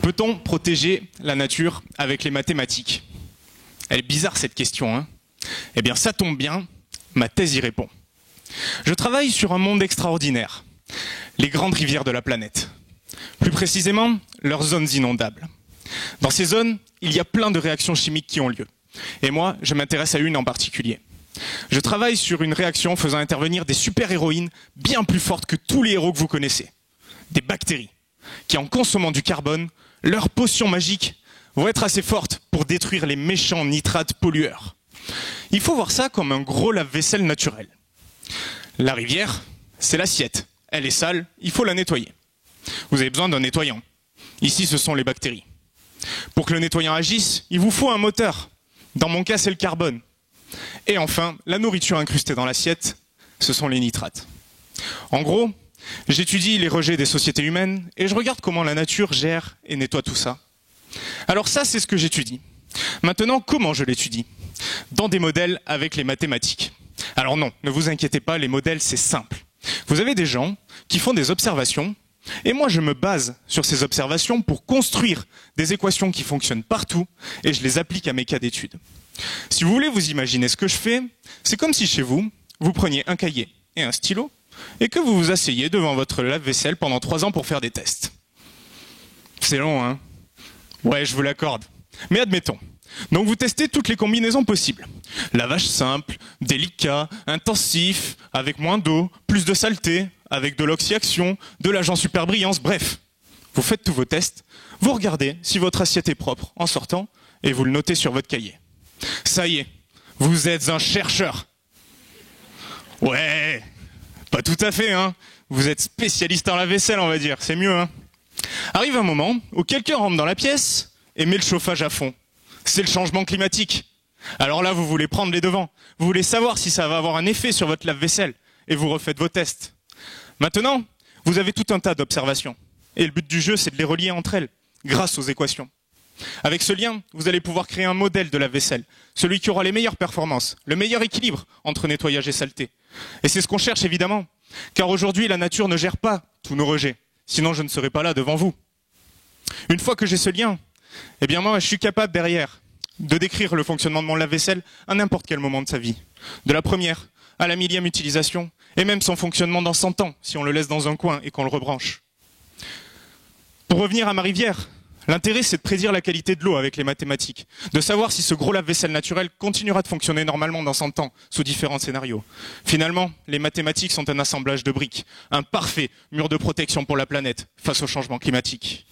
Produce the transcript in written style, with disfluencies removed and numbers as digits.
Peut-on protéger la nature avec les mathématiques? Elle est bizarre cette question, hein? Eh bien ça tombe bien, ma thèse y répond. Je travaille sur un monde extraordinaire, les grandes rivières de la planète. Plus précisément, leurs zones inondables. Dans ces zones, il y a plein de réactions chimiques qui ont lieu. Et moi, je m'intéresse à une en particulier. Je travaille sur une réaction faisant intervenir des super-héroïnes bien plus fortes que tous les héros que vous connaissez. Des bactéries, qui en consommant du carbone, leurs potions magiques vont être assez fortes pour détruire les méchants nitrates pollueurs. Il faut voir ça comme un gros lave-vaisselle naturel. La rivière, c'est l'assiette. Elle est sale, il faut la nettoyer. Vous avez besoin d'un nettoyant. Ici, ce sont les bactéries. Pour que le nettoyant agisse, il vous faut un moteur. Dans mon cas, c'est le carbone. Et enfin, la nourriture incrustée dans l'assiette, ce sont les nitrates. En gros, j'étudie les rejets des sociétés humaines et je regarde comment la nature gère et nettoie tout ça. Alors ça, c'est ce que j'étudie. Maintenant, comment je l'étudie? Dans des modèles avec les mathématiques. Alors non, ne vous inquiétez pas, les modèles, c'est simple. Vous avez des gens qui font des observations et moi, je me base sur ces observations pour construire des équations qui fonctionnent partout et je les applique à mes cas d'études. Si vous voulez vous imaginer ce que je fais, c'est comme si chez vous, vous preniez un cahier et un stylo et que vous vous asseyez devant votre lave-vaisselle pendant 3 ans pour faire des tests. C'est long, hein? Ouais, je vous l'accorde. Mais admettons. Donc vous testez toutes les combinaisons possibles. Lavage simple, délicat, intensif, avec moins d'eau, plus de saleté, avec de l'oxy-action, de l'agent super-brillance, bref. Vous faites tous vos tests, vous regardez si votre assiette est propre en sortant et vous le notez sur votre cahier. Ça y est, vous êtes un chercheur. Ouais, pas tout à fait, hein. Vous êtes spécialiste en lave-vaisselle, on va dire, c'est mieux, hein. Arrive un moment où quelqu'un rentre dans la pièce et met le chauffage à fond. C'est le changement climatique. Alors là, vous voulez prendre les devants. Vous voulez savoir si ça va avoir un effet sur votre lave-vaisselle. Et vous refaites vos tests. Maintenant, vous avez tout un tas d'observations. Et le but du jeu, c'est de les relier entre elles, grâce aux équations. Avec ce lien, vous allez pouvoir créer un modèle de lave-vaisselle. Celui qui aura les meilleures performances, le meilleur équilibre entre nettoyage et saleté. Et c'est ce qu'on cherche évidemment. Car aujourd'hui, la nature ne gère pas tous nos rejets. Sinon, je ne serais pas là devant vous. Une fois que j'ai ce lien, eh bien moi, je suis capable derrière de décrire le fonctionnement de mon lave-vaisselle à n'importe quel moment de sa vie. De la première à la millième utilisation, et même son fonctionnement dans 100 ans, si on le laisse dans un coin et qu'on le rebranche. Pour revenir à ma rivière, l'intérêt c'est de prédire la qualité de l'eau avec les mathématiques, de savoir si ce gros lave-vaisselle naturel continuera de fonctionner normalement dans 100 ans, sous différents scénarios. Finalement, les mathématiques sont un assemblage de briques, un parfait mur de protection pour la planète face au changement climatique.